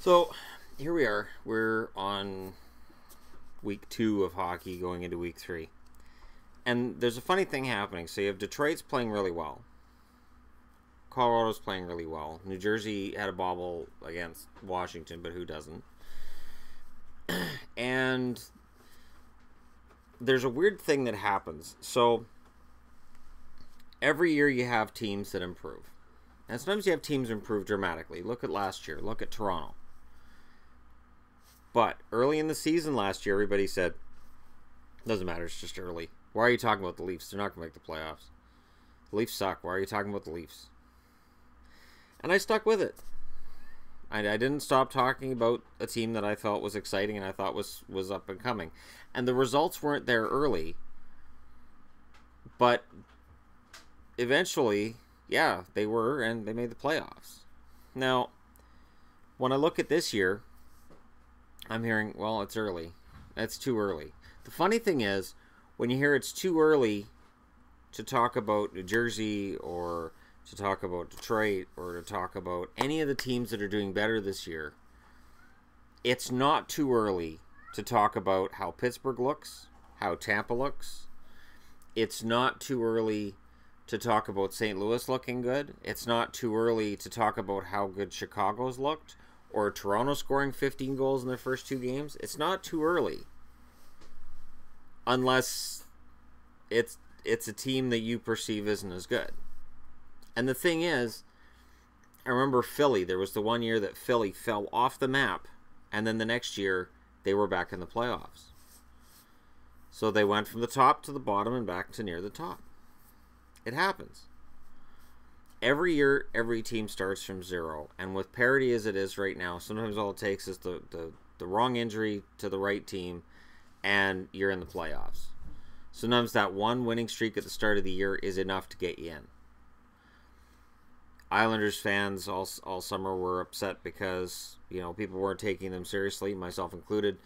So here we are. We're on week 2 of hockey going into week 3. And there's a funny thing happening. So you have Detroit's playing really well. Colorado's playing really well. New Jersey had a bobble against Washington, but who doesn't? And there's a weird thing that happens. So every year you have teams that improve. And sometimes you have teams improve dramatically. Look at last year. Look at Toronto. But early in the season last year, everybody said, doesn't matter, it's just early. Why are you talking about the Leafs? They're not going to make the playoffs. The Leafs suck. Why are you talking about the Leafs? And I stuck with it. I didn't stop talking about a team that I felt was exciting and I thought was up and coming. And the results weren't there early. But eventually, yeah, they were, and they made the playoffs. Now, when I look at this year, I'm hearing, well, it's early. That's too early. The funny thing is, when you hear it's too early to talk about New Jersey or to talk about Detroit or to talk about any of the teams that are doing better this year, it's not too early to talk about how Pittsburgh looks, how Tampa looks. It's not too early to talk about St. Louis looking good. It's not too early to talk about how good Chicago's looked or Toronto scoring 15 goals in their first 2 games. It's not too early. Unless it's a team that you perceive isn't as good. And the thing is, I remember Philly. There was the one year that Philly fell off the map, and then the next year they were back in the playoffs. So they went from the top to the bottom and back to near the top. It happens. Every year, every team starts from zero. And with parity as it is right now, sometimes all it takes is the wrong injury to the right team, and you're in the playoffs. Sometimes that one winning streak at the start of the year is enough to get you in. Islanders fans all summer were upset because, people weren't taking them seriously, myself included,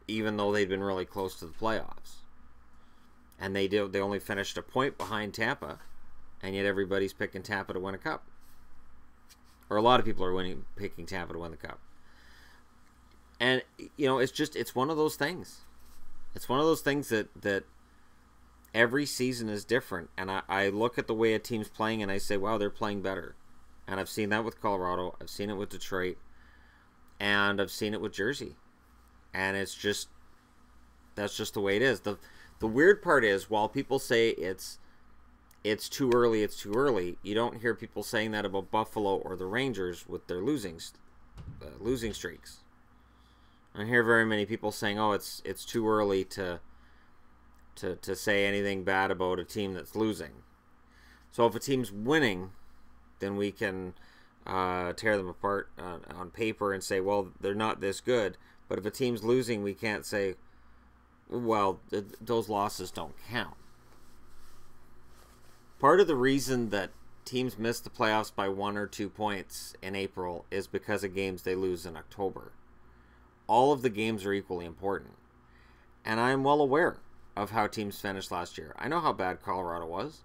even though they'd been really close to the playoffs. And they only finished a point behind Tampa, and yet everybody's picking Tampa to win a cup. Or a lot of people are picking Tampa to win the cup. And, it's one of those things. It's one of those things that every season is different. And I look at the way a team's playing and I say, wow, they're playing better. And I've seen that with Colorado. I've seen it with Detroit. And I've seen it with Jersey. And that's just the way it is. The weird part is, while people say it's too early, you don't hear people saying that about Buffalo or the Rangers with their losing streaks. I don't hear very many people saying, oh, it's too early to say anything bad about a team that's losing. So if a team's winning, then we can tear them apart on paper and say, well, they're not this good. But if a team's losing, we can't say, well, those losses don't count. Part of the reason that teams miss the playoffs by 1 or 2 points in April is because of games they lose in October. All of the games are equally important. And I'm well aware of how teams finished last year. I know how bad Colorado was.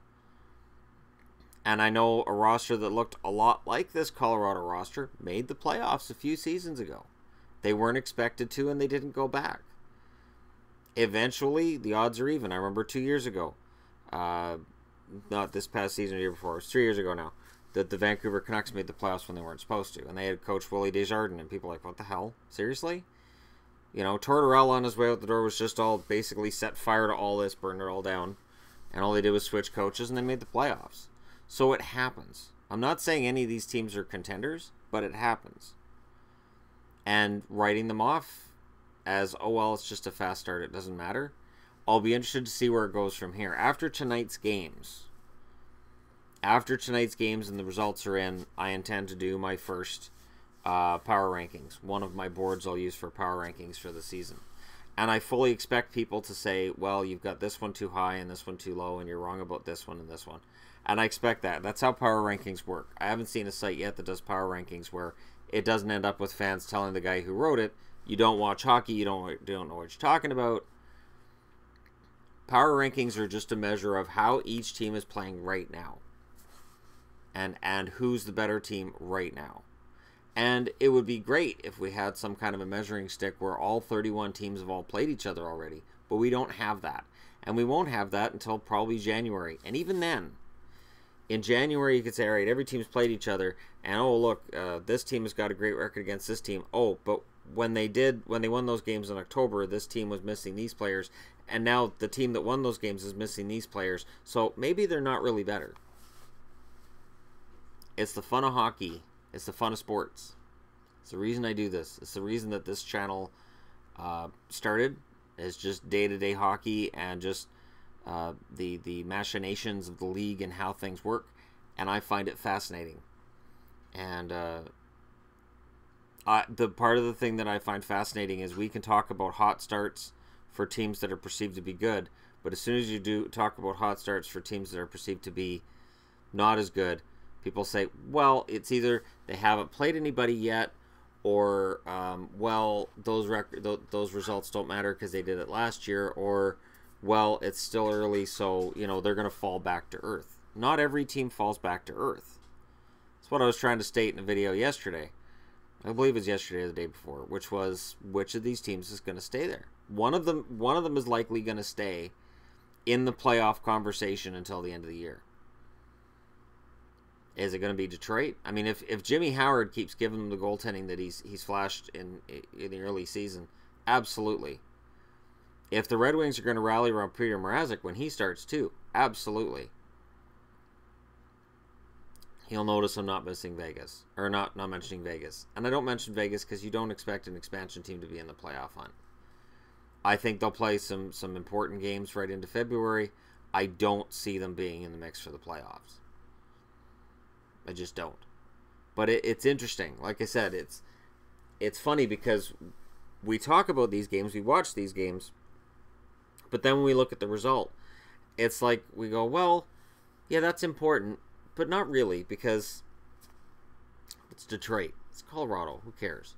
And I know a roster that looked a lot like this Colorado roster made the playoffs a few seasons ago. They weren't expected to, and they didn't go back. Eventually, the odds are even. I remember 2 years ago, not this past season or the year before, it was 3 years ago now, that the Vancouver Canucks made the playoffs when they weren't supposed to. And they had Coach Willie Desjardins, and people were like, what the hell? Seriously? Tortorella on his way out the door was just all basically set fire to all this, burned it all down. And all they did was switch coaches, and they made the playoffs. So it happens. I'm not saying any of these teams are contenders, but it happens. And writing them off as, oh, well, it's just a fast start, it doesn't matter. I'll be interested to see where it goes from here. After tonight's games and the results are in, I intend to do my first power rankings. One of my boards I'll use for power rankings for the season. And I fully expect people to say, well, you've got this one too high and this one too low, and you're wrong about this one and this one. And I expect that. That's how power rankings work. I haven't seen a site yet that does power rankings where it doesn't end up with fans telling the guy who wrote it, you don't watch hockey, you don't know what you're talking about. Power rankings are just a measure of how each team is playing right now. And who's the better team right now. And it would be great if we had some kind of a measuring stick where all 31 teams have all played each other already. But we don't have that. And we won't have that until probably January. And even then, in January, you could say, all right, every team's played each other. And, oh, look, this team has got a great record against this team. Oh, but when they won those games in October, this team was missing these players. And now the team that won those games is missing these players. So maybe they're not really better. It's the fun of hockey. It's the fun of sports. It's the reason I do this. It's the reason that this channel started. It's just day-to-day hockey and just the machinations of the league and how things work. And I find it fascinating. And the part of the thing that I find fascinating is we can talk about hot starts for teams that are perceived to be good. But as soon as you do talk about hot starts for teams that are perceived to be not as good, people say, well, it's either they haven't played anybody yet, or, well, those results don't matter because they did it last year, or, well, it's still early, so, you know, they're going to fall back to earth. Not every team falls back to earth. That's what I was trying to state in a video yesterday. I believe it was yesterday or the day before, which was, which of these teams is going to stay there? One of them is likely going to stay in the playoff conversation until the end of the year. Is it going to be Detroit? I mean, if Jimmy Howard keeps giving them the goaltending that he's flashed in the early season, absolutely. If the Red Wings are going to rally around Peter Mrazek when he starts too, absolutely. You'll notice I'm not missing Vegas, or not mentioning Vegas. And I don't mention Vegas because you don't expect an expansion team to be in the playoff hunt. I think they'll play some important games right into February. I don't see them being in the mix for the playoffs. I just don't. But it's interesting. Like I said, it's funny because we talk about these games, we watch these games, but then when we look at the result, it's like we go, well, yeah, that's important, but not really, because it's Detroit. It's Colorado. Who cares?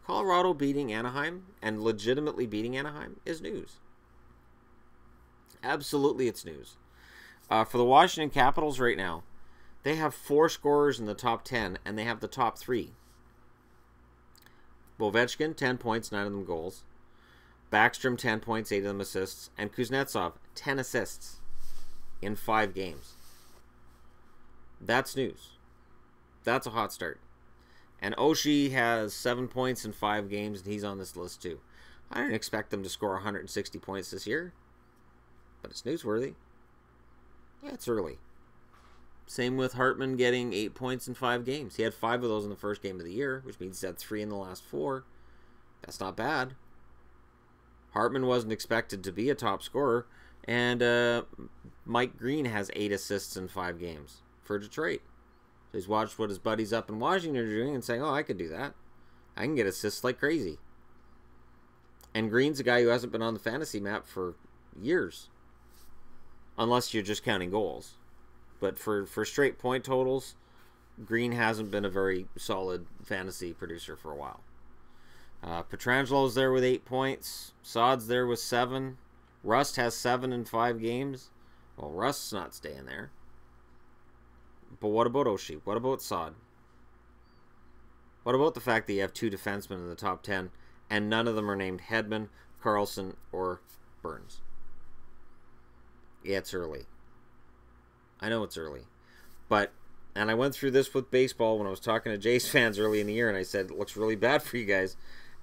Colorado beating Anaheim and legitimately beating Anaheim is news. Absolutely, it's news. For the Washington Capitals right now, they have 4 scorers in the top 10, and they have the top 3. Ovechkin, 10 points, 9 of them goals. Backstrom, 10 points, 8 of them assists. And Kuznetsov, 10 assists in 5 games. That's news. That's a hot start. And Oshie has 7 points in 5 games, and he's on this list too. I didn't expect them to score 160 points this year, but it's newsworthy. Yeah, it's early. Same with Hartman getting 8 points in 5 games. He had 5 of those in the first game of the year, which means he had 3 in the last 4. That's not bad. Hartman wasn't expected to be a top scorer, and Mike Green has 8 assists in 5 games for Detroit. So he's watched what his buddies up in Washington are doing and saying, oh, I could do that. I can get assists like crazy. And Green's a guy who hasn't been on the fantasy map for years, unless you're just counting goals. But for straight point totals, Green hasn't been a very solid fantasy producer for a while. Petrangelo's there with 8 points. Saad's there with 7. Rust has 7 in 5 games. Well, Rust's not staying there. But what about Oshie? What about Saad? What about the fact that you have 2 defensemen in the top 10, and none of them are named Hedman, Carlson, or Burns? Yeah, it's early. I know it's early. And I went through this with baseball when I was talking to Jays fans early in the year, and I said, it looks really bad for you guys.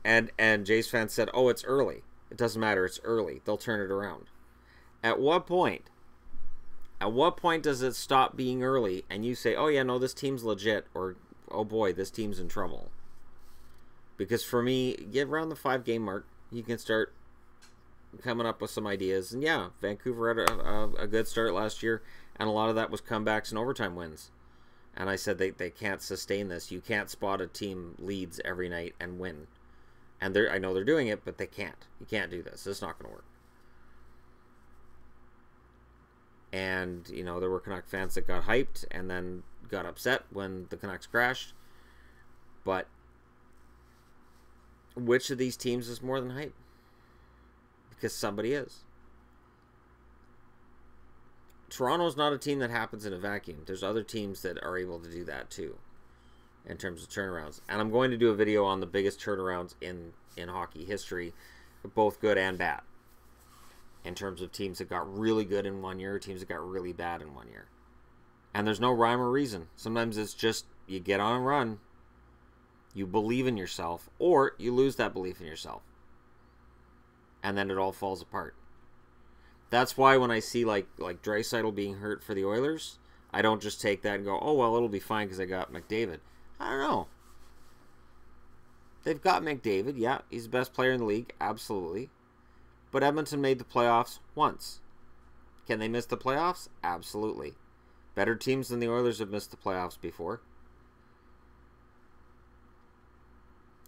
And Jays fans said, oh, it's early. It doesn't matter. It's early. They'll turn it around. At what point does it stop being early and you say, oh, yeah, no, this team's legit, or, oh, boy, this team's in trouble? Because for me, get around the 5-game mark, you can start coming up with some ideas. And, yeah, Vancouver had a good start last year, and a lot of that was comebacks and overtime wins. And I said they can't sustain this. You can't spot a team leads every night and win. And I know they're doing it, but they can't. You can't do this. It's not going to work. And, you know, there were Canuck fans that got hyped and then got upset when the Canucks crashed. But which of these teams is more than hype? Because somebody is. Toronto's not a team that happens in a vacuum. There's other teams that are able to do that too. in terms of turnarounds. And I'm going to do a video on the biggest turnarounds in hockey history, both good and bad, in terms of teams that got really good in 1 year, teams that got really bad in 1 year. And there's no rhyme or reason. Sometimes it's just you get on a run, you believe in yourself, or you lose that belief in yourself. And then it all falls apart. That's why when I see like Draisaitl being hurt for the Oilers, I don't just take that and go, oh, well, it'll be fine because I got McDavid. I don't know. They've got McDavid. Yeah, he's the best player in the league. Absolutely. But Edmonton made the playoffs once. Can they miss the playoffs? Absolutely. Better teams than the Oilers have missed the playoffs before.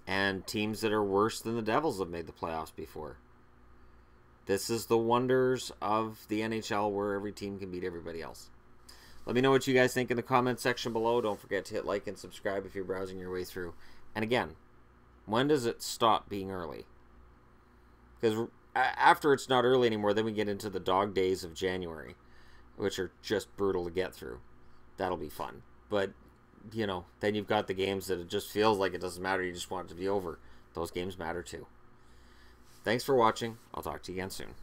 And teams that are worse than the Devils have made the playoffs before. This is the wonders of the NHL where every team can beat everybody else. Let me know what you guys think in the comments section below. Don't forget to hit like and subscribe if you're browsing your way through. And again, when does it stop being early? Because after it's not early anymore, then we get into the dog days of January, which are just brutal to get through. That'll be fun. But, you know, then you've got the games that it just feels like it doesn't matter. You just want it to be over. Those games matter too. Thanks for watching. I'll talk to you again soon.